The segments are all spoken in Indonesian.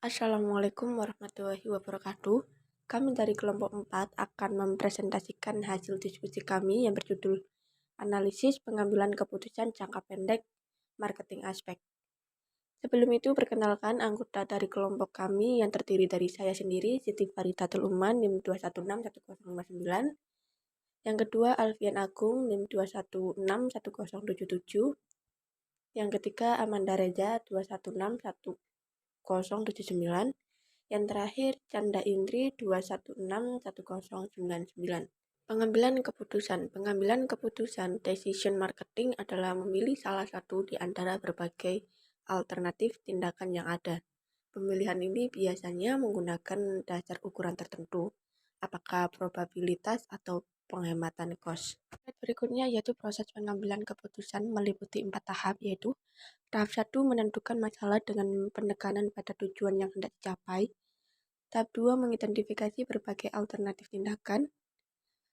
Assalamualaikum warahmatullahi wabarakatuh. Kami dari kelompok 4 akan mempresentasikan hasil diskusi kami yang berjudul Analisis Pengambilan Keputusan Jangka Pendek Marketing Aspek. Sebelum itu, perkenalkan anggota dari kelompok kami yang terdiri dari saya sendiri, Siti Faridatul Uman, NIM 2161059. Yang kedua, Alfian Agung, NIM 2161077. Yang ketiga, Amanda Reza, 2161079. Yang terakhir, Canda Indri 2161099. Pengambilan keputusan decision marketing adalah memilih salah satu di antara berbagai alternatif tindakan yang ada. Pemilihan ini biasanya menggunakan dasar ukuran tertentu, apakah probabilitas atau penghematan cost. Berikutnya yaitu proses pengambilan keputusan meliputi 4 tahap, yaitu tahap 1 menentukan masalah dengan penekanan pada tujuan yang hendak dicapai. Tahap 2 mengidentifikasi berbagai alternatif tindakan.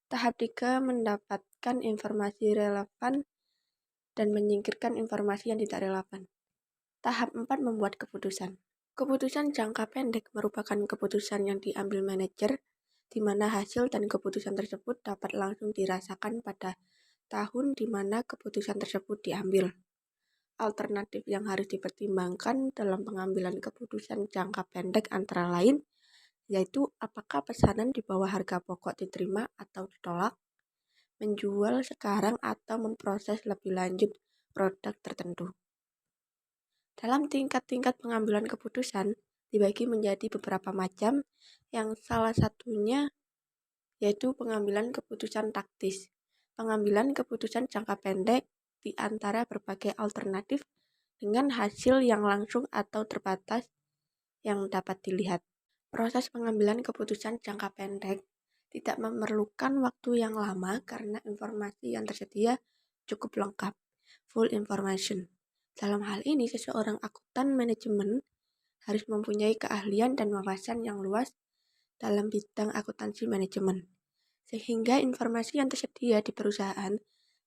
Tahap 3 mendapatkan informasi relevan dan menyingkirkan informasi yang tidak relevan. Tahap 4 membuat keputusan. Keputusan jangka pendek merupakan keputusan yang diambil manajer, di mana hasil dan keputusan tersebut dapat langsung dirasakan pada tahun di mana keputusan tersebut diambil. Alternatif yang harus dipertimbangkan dalam pengambilan keputusan jangka pendek antara lain, yaitu apakah pesanan di bawah harga pokok diterima atau ditolak, menjual sekarang atau memproses lebih lanjut produk tertentu. Dalam tingkat-tingkat pengambilan keputusan dibagi menjadi beberapa macam, yang salah satunya yaitu pengambilan keputusan taktis. Pengambilan keputusan jangka pendek di antara berbagai alternatif dengan hasil yang langsung atau terbatas yang dapat dilihat. Proses pengambilan keputusan jangka pendek tidak memerlukan waktu yang lama karena informasi yang tersedia cukup lengkap, full information. Dalam hal ini, seseorang akuntan manajemen harus mempunyai keahlian dan wawasan yang luas dalam bidang akuntansi manajemen, sehingga informasi yang tersedia di perusahaan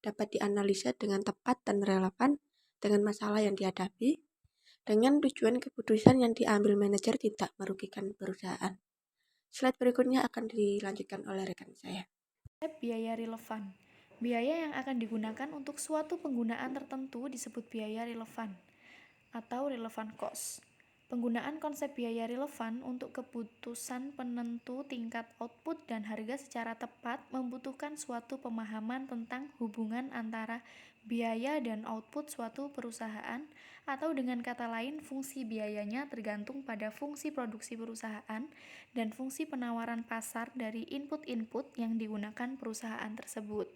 dapat dianalisa dengan tepat dan relevan dengan masalah yang dihadapi, dengan tujuan keputusan yang diambil manajer tidak merugikan perusahaan. Slide berikutnya akan dilanjutkan oleh rekan saya. Biaya relevan. Biaya yang akan digunakan untuk suatu penggunaan tertentu disebut biaya relevan atau relevant cost. Penggunaan konsep biaya relevan untuk keputusan penentu tingkat output dan harga secara tepat membutuhkan suatu pemahaman tentang hubungan antara biaya dan output suatu perusahaan, atau dengan kata lain, fungsi biayanya tergantung pada fungsi produksi perusahaan dan fungsi penawaran pasar dari input-input yang digunakan perusahaan tersebut.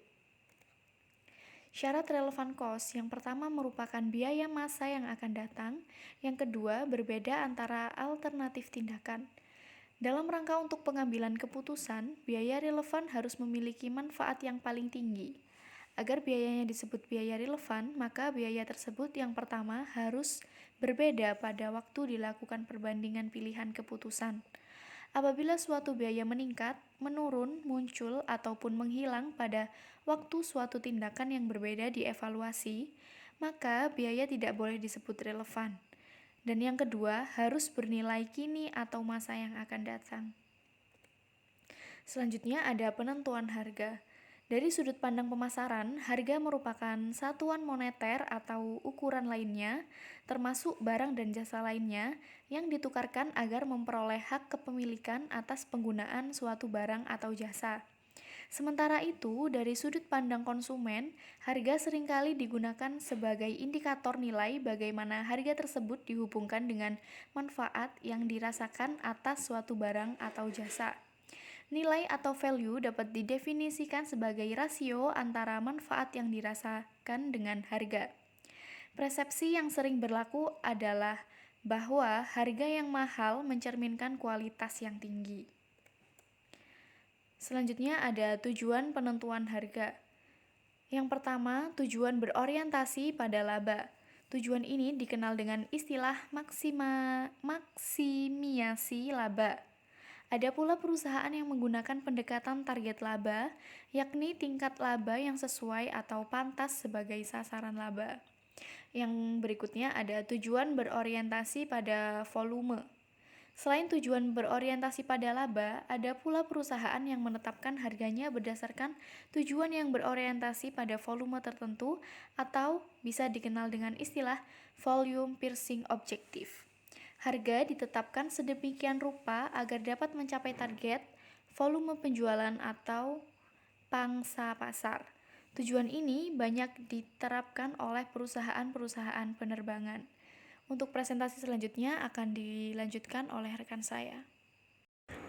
Syarat relevant cost yang pertama merupakan biaya masa yang akan datang, yang kedua berbeda antara alternatif tindakan. Dalam rangka untuk pengambilan keputusan, biaya relevan harus memiliki manfaat yang paling tinggi. Agar biayanya disebut biaya relevan, maka biaya tersebut yang pertama harus berbeda pada waktu dilakukan perbandingan pilihan keputusan. Apabila suatu biaya meningkat, menurun, muncul, ataupun menghilang pada waktu suatu tindakan yang berbeda dievaluasi, maka biaya tidak boleh disebut relevan. Dan yang kedua, harus bernilai kini atau masa yang akan datang. Selanjutnya ada penentuan harga. Dari sudut pandang pemasaran, harga merupakan satuan moneter atau ukuran lainnya, termasuk barang dan jasa lainnya, yang ditukarkan agar memperoleh hak kepemilikan atas penggunaan suatu barang atau jasa. Sementara itu, dari sudut pandang konsumen, harga seringkali digunakan sebagai indikator nilai bagaimana harga tersebut dihubungkan dengan manfaat yang dirasakan atas suatu barang atau jasa. Nilai atau value dapat didefinisikan sebagai rasio antara manfaat yang dirasakan dengan harga. Persepsi yang sering berlaku adalah bahwa harga yang mahal mencerminkan kualitas yang tinggi. Selanjutnya ada tujuan penentuan harga. Yang pertama, tujuan berorientasi pada laba. Tujuan ini dikenal dengan istilah maksimiasi laba. Ada pula perusahaan yang menggunakan pendekatan target laba, yakni tingkat laba yang sesuai atau pantas sebagai sasaran laba. Yang berikutnya ada tujuan berorientasi pada volume. Selain tujuan berorientasi pada laba, ada pula perusahaan yang menetapkan harganya berdasarkan tujuan yang berorientasi pada volume tertentu atau bisa dikenal dengan istilah volume piercing objective. Harga ditetapkan sedemikian rupa agar dapat mencapai target, volume penjualan atau pangsa pasar. Tujuan ini banyak diterapkan oleh perusahaan-perusahaan penerbangan. Untuk presentasi selanjutnya akan dilanjutkan oleh rekan saya.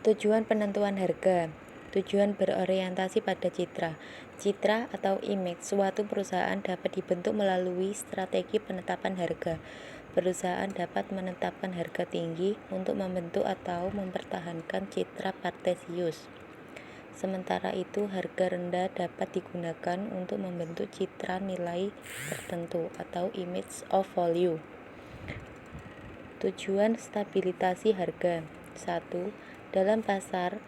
Tujuan penentuan harga. Tujuan berorientasi pada citra. Citra atau image suatu perusahaan dapat dibentuk melalui strategi penetapan harga. Perusahaan dapat menetapkan harga tinggi untuk membentuk atau mempertahankan citra partisius. Sementara itu, harga rendah dapat digunakan untuk membentuk citra nilai tertentu atau image of value. Tujuan stabilisasi harga. 1. Dalam pasar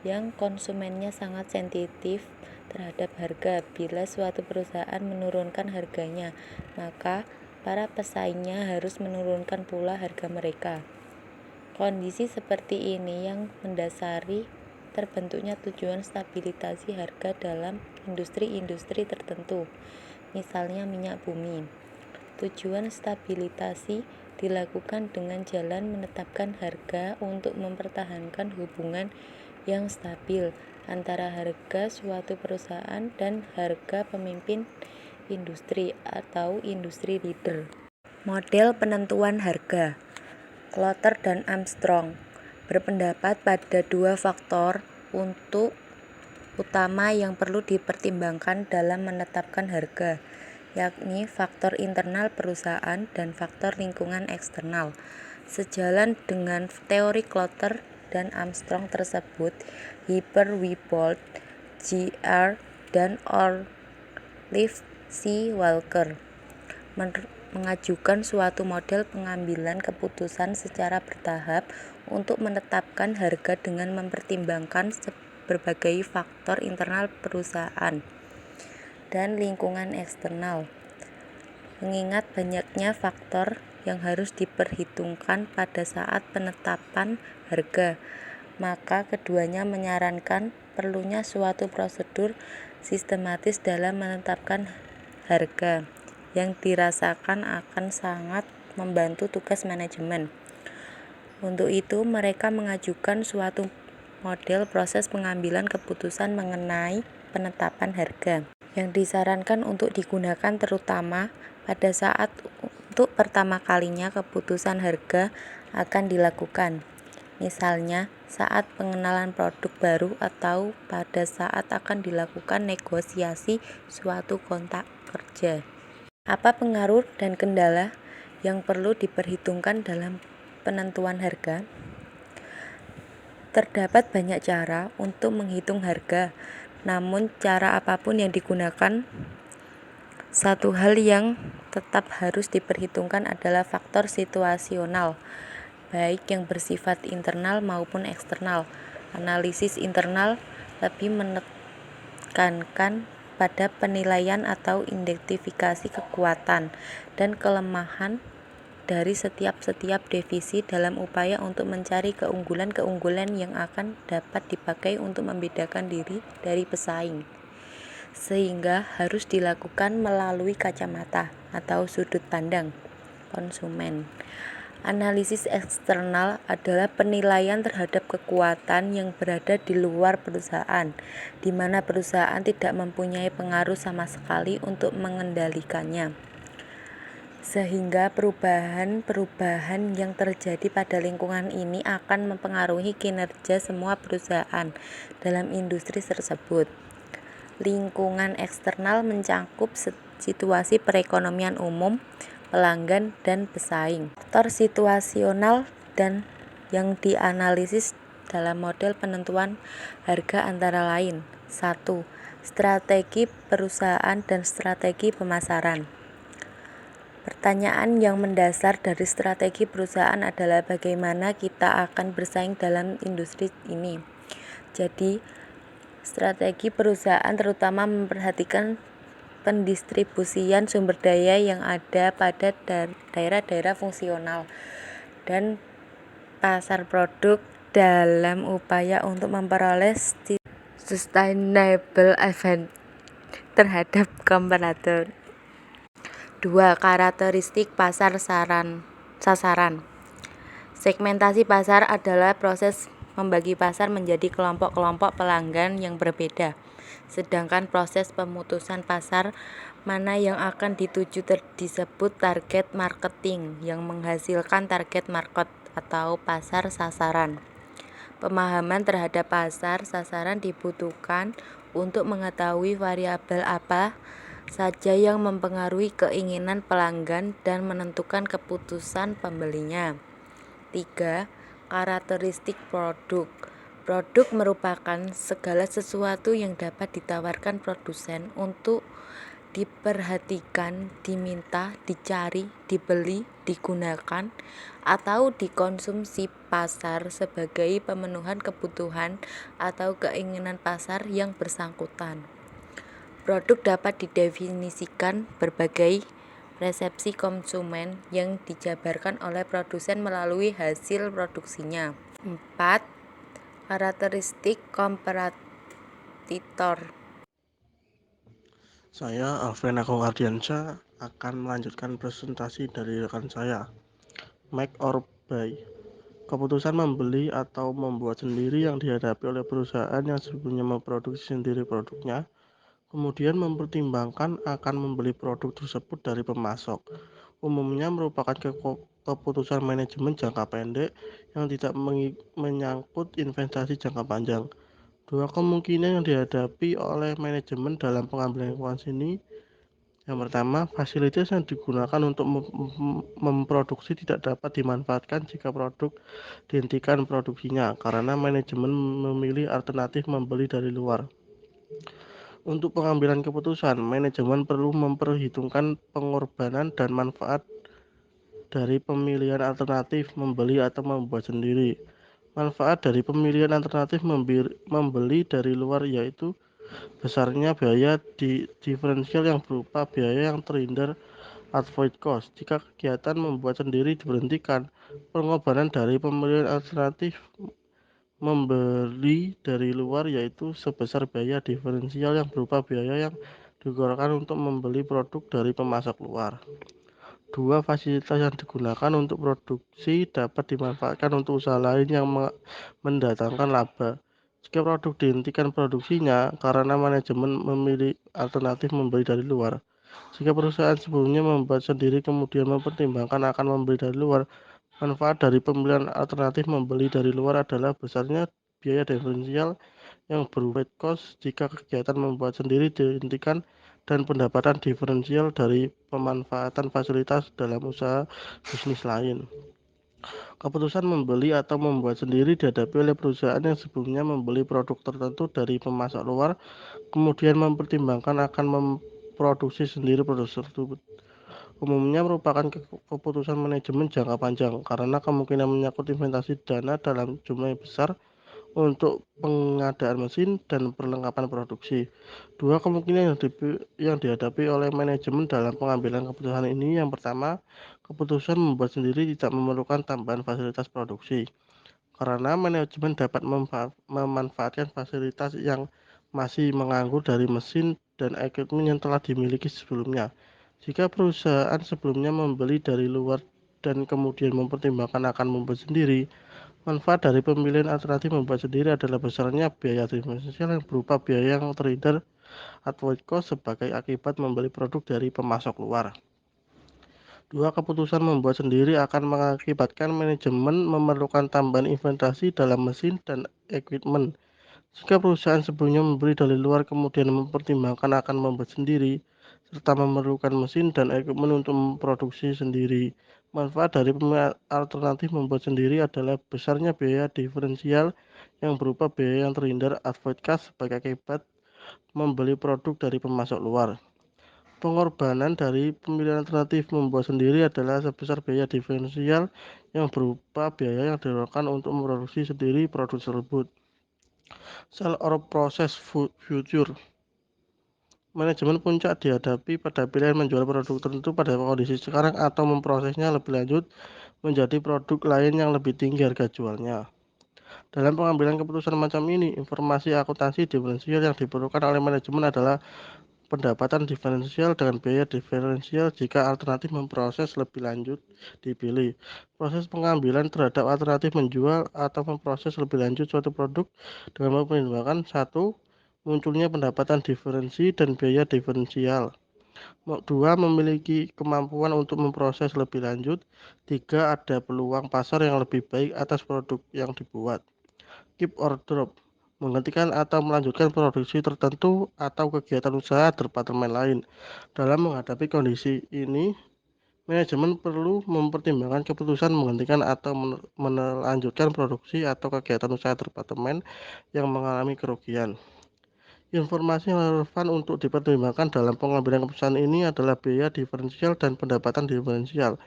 yang konsumennya sangat sensitif terhadap harga, bila suatu perusahaan menurunkan harganya, maka para pesaingnya harus menurunkan pula harga mereka. Kondisi seperti ini yang mendasari terbentuknya tujuan stabilisasi harga dalam industri-industri tertentu, misalnya minyak bumi. Tujuan stabilisasi dilakukan dengan jalan menetapkan harga untuk mempertahankan hubungan yang stabil antara harga suatu perusahaan dan harga pemimpin industri atau industri leader. Model penentuan harga. Klotter dan Armstrong berpendapat pada dua faktor utama yang perlu dipertimbangkan dalam menetapkan harga, yakni faktor internal perusahaan dan faktor lingkungan eksternal. Sejalan dengan teori Klotter dan Armstrong tersebut, Hyper-Wiebold, Jr. dan Orliff C. Walker mengajukan suatu model pengambilan keputusan secara bertahap untuk menetapkan harga dengan mempertimbangkan berbagai faktor internal perusahaan dan lingkungan eksternal. Mengingat banyaknya faktor yang harus diperhitungkan pada saat penetapan harga, maka keduanya menyarankan perlunya suatu prosedur sistematis dalam menetapkan harga yang dirasakan akan sangat membantu tugas manajemen. Untuk itu, mereka mengajukan suatu model proses pengambilan keputusan mengenai penetapan harga yang disarankan untuk digunakan terutama pada saat untuk pertama kalinya keputusan harga akan dilakukan. Misalnya, saat pengenalan produk baru atau pada saat akan dilakukan negosiasi suatu kontrak kerja. Apa pengaruh dan kendala yang perlu diperhitungkan dalam penentuan harga? Terdapat banyak cara untuk menghitung harga, namun cara apapun yang digunakan, satu hal yang tetap harus diperhitungkan adalah faktor situasional, baik yang bersifat internal maupun eksternal. Analisis internal lebih menekankan pada penilaian atau identifikasi kekuatan dan kelemahan dari setiap divisi dalam upaya untuk mencari keunggulan-keunggulan yang akan dapat dipakai untuk membedakan diri dari pesaing, sehingga harus dilakukan melalui kacamata atau sudut pandang konsumen. Analisis eksternal adalah penilaian terhadap kekuatan yang berada di luar perusahaan, di mana perusahaan tidak mempunyai pengaruh sama sekali untuk mengendalikannya. Sehingga perubahan-perubahan yang terjadi pada lingkungan ini akan mempengaruhi kinerja semua perusahaan dalam industri tersebut. Lingkungan eksternal mencakup situasi perekonomian umum, pelanggan, dan pesaing. Faktor situasional dan yang dianalisis dalam model penentuan harga antara lain: 1. Strategi perusahaan dan strategi pemasaran. Pertanyaan yang mendasar dari strategi perusahaan adalah bagaimana kita akan bersaing dalam industri ini. Jadi, strategi perusahaan terutama memperhatikan pendistribusian sumber daya yang ada pada daerah-daerah fungsional dan pasar produk dalam upaya untuk memperoleh sustainable advantage terhadap kompetitor. 2. Karakteristik pasar sasaran. Segmentasi pasar adalah proses membagi pasar menjadi kelompok-kelompok pelanggan yang berbeda. Sedangkan proses pemutusan pasar mana yang akan dituju disebut target marketing yang menghasilkan target market atau pasar sasaran. Pemahaman terhadap pasar sasaran dibutuhkan untuk mengetahui variabel apa saja yang mempengaruhi keinginan pelanggan dan menentukan keputusan pembelinya. 3. Karakteristik produk. Produk merupakan segala sesuatu yang dapat ditawarkan produsen untuk diperhatikan, diminta, dicari, dibeli, digunakan, atau dikonsumsi pasar sebagai pemenuhan kebutuhan atau keinginan pasar yang bersangkutan. Produk dapat didefinisikan berbagai persepsi konsumen yang dijabarkan oleh produsen melalui hasil produksinya. 4. Karakteristik kompetitor. Saya Alfred Agung Ardiansyah akan melanjutkan presentasi dari rekan saya. Make or buy. Keputusan membeli atau membuat sendiri yang dihadapi oleh perusahaan yang sebelumnya memproduksi sendiri produknya, kemudian mempertimbangkan akan membeli produk tersebut dari pemasok. Umumnya merupakan keputusan manajemen jangka pendek yang tidak menyangkut investasi jangka panjang. 2 kemungkinan yang dihadapi oleh manajemen dalam pengambilan keputusan ini. Yang pertama, fasilitas yang digunakan untuk memproduksi tidak dapat dimanfaatkan jika produk dihentikan produksinya karena manajemen memilih alternatif membeli dari luar. Untuk pengambilan keputusan, manajemen perlu memperhitungkan pengorbanan dan manfaat dari pemilihan alternatif membeli atau membuat sendiri. Manfaat dari pemilihan alternatif membeli dari luar yaitu besarnya biaya diferensial yang berupa biaya yang terhindar avoid cost. Jika kegiatan membuat sendiri diberhentikan, pengorbanan dari pemilihan alternatif membeli dari luar yaitu sebesar biaya diferensial yang berupa biaya yang dikeluarkan untuk membeli produk dari pemasok luar. 2. Fasilitas yang digunakan untuk produksi dapat dimanfaatkan untuk usaha lain yang mendatangkan laba. Jika produk dihentikan produksinya karena manajemen memilih alternatif membeli dari luar. Jika perusahaan sebelumnya membuat sendiri kemudian mempertimbangkan akan membeli dari luar, manfaat dari pemilihan alternatif membeli dari luar adalah besarnya biaya diferensial yang berupa cost jika kegiatan membuat sendiri dihentikan dan pendapatan diferensial dari pemanfaatan fasilitas dalam usaha bisnis lain. Keputusan membeli atau membuat sendiri dihadapi oleh perusahaan yang sebelumnya membeli produk tertentu dari pemasok luar, kemudian mempertimbangkan akan memproduksi sendiri produk tersebut. Umumnya merupakan keputusan manajemen jangka panjang karena kemungkinan menyangkut investasi dana dalam jumlah yang besar untuk pengadaan mesin dan perlengkapan produksi. 2 kemungkinan yang dihadapi oleh manajemen dalam pengambilan keputusan ini. Yang pertama, keputusan membuat sendiri tidak memerlukan tambahan fasilitas produksi karena manajemen dapat memanfaatkan fasilitas yang masih menganggur dari mesin dan equipment yang telah dimiliki sebelumnya. Jika perusahaan sebelumnya membeli dari luar dan kemudian mempertimbangkan akan membuat sendiri, manfaat dari pemilihan alternatif membuat sendiri adalah besarnya biaya diferensial yang berupa biaya yang terhindar avoid cost sebagai akibat membeli produk dari pemasok luar. 2. Keputusan membuat sendiri akan mengakibatkan manajemen memerlukan tambahan investasi dalam mesin dan equipment. Jika perusahaan sebelumnya membeli dari luar kemudian mempertimbangkan akan membuat sendiri, serta memerlukan mesin dan equipment untuk memproduksi sendiri. Manfaat dari pemilihan alternatif membuat sendiri adalah besarnya biaya diferensial yang berupa biaya yang terhindar avoid cost sebagai akibat membeli produk dari pemasok luar. Pengorbanan dari pemilihan alternatif membuat sendiri adalah sebesar biaya diferensial yang berupa biaya yang dikeluarkan untuk memproduksi sendiri produk tersebut. Sell or process future. Manajemen puncak dihadapi pada pilihan menjual produk tertentu pada kondisi sekarang atau memprosesnya lebih lanjut menjadi produk lain yang lebih tinggi harga jualnya. Dalam pengambilan keputusan macam ini, informasi akuntansi diferensial yang diperlukan oleh manajemen adalah pendapatan diferensial dengan biaya diferensial jika alternatif memproses lebih lanjut dipilih. Proses pengambilan terhadap alternatif menjual atau memproses lebih lanjut suatu produk dengan mempertimbangkan satu, munculnya pendapatan diferensi dan biaya diferensial. Dua, memiliki kemampuan untuk memproses lebih lanjut. Tiga, ada peluang pasar yang lebih baik atas produk yang dibuat. Keep or drop, menghentikan atau melanjutkan produksi tertentu atau kegiatan usaha departemen lain. Dalam menghadapi kondisi ini, manajemen perlu mempertimbangkan keputusan menghentikan atau melanjutkan produksi atau kegiatan usaha departemen yang mengalami kerugian. Informasi yang relevan untuk dipertimbangkan dalam pengambilan keputusan ini adalah biaya diferensial dan pendapatan diferensial.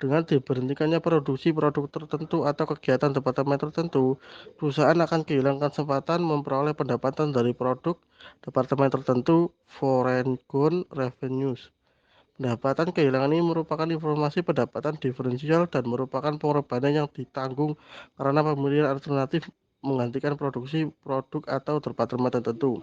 Dengan diberhentikannya produksi produk tertentu atau kegiatan departemen tertentu, perusahaan akan kehilangan kesempatan memperoleh pendapatan dari produk departemen tertentu (foreign revenues). Pendapatan kehilangan ini merupakan informasi pendapatan diferensial dan merupakan pengorbanan yang ditanggung karena pemilihan alternatif menggantikan produksi produk atau departemen tertentu.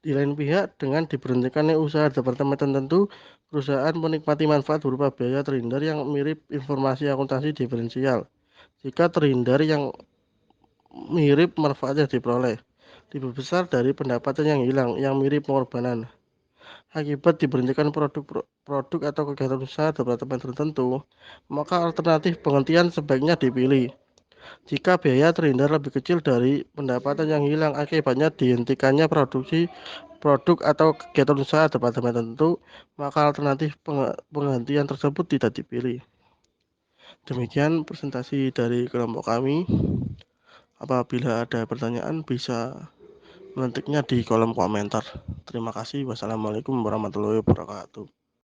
Di lain pihak, dengan diberhentikannya usaha departemen tertentu, perusahaan menikmati manfaat berupa biaya terhindar yang mirip informasi akuntansi diferensial. Jika terhindar yang mirip manfaat yang diperoleh, lebih besar dari pendapatan yang hilang yang mirip pengorbanan. Akibat diberhentikan produk atau kegiatan usaha departemen tertentu, maka alternatif penghentian sebaiknya dipilih. Jika biaya terhindar lebih kecil dari pendapatan yang hilang akibatnya dihentikannya produksi produk atau kegiatan usaha departemen tertentu, maka alternatif penghentian tersebut tidak dipilih. Demikian presentasi dari kelompok kami. Apabila ada pertanyaan bisa mengetiknya di kolom komentar. Terima kasih. Wassalamualaikum warahmatullahi wabarakatuh.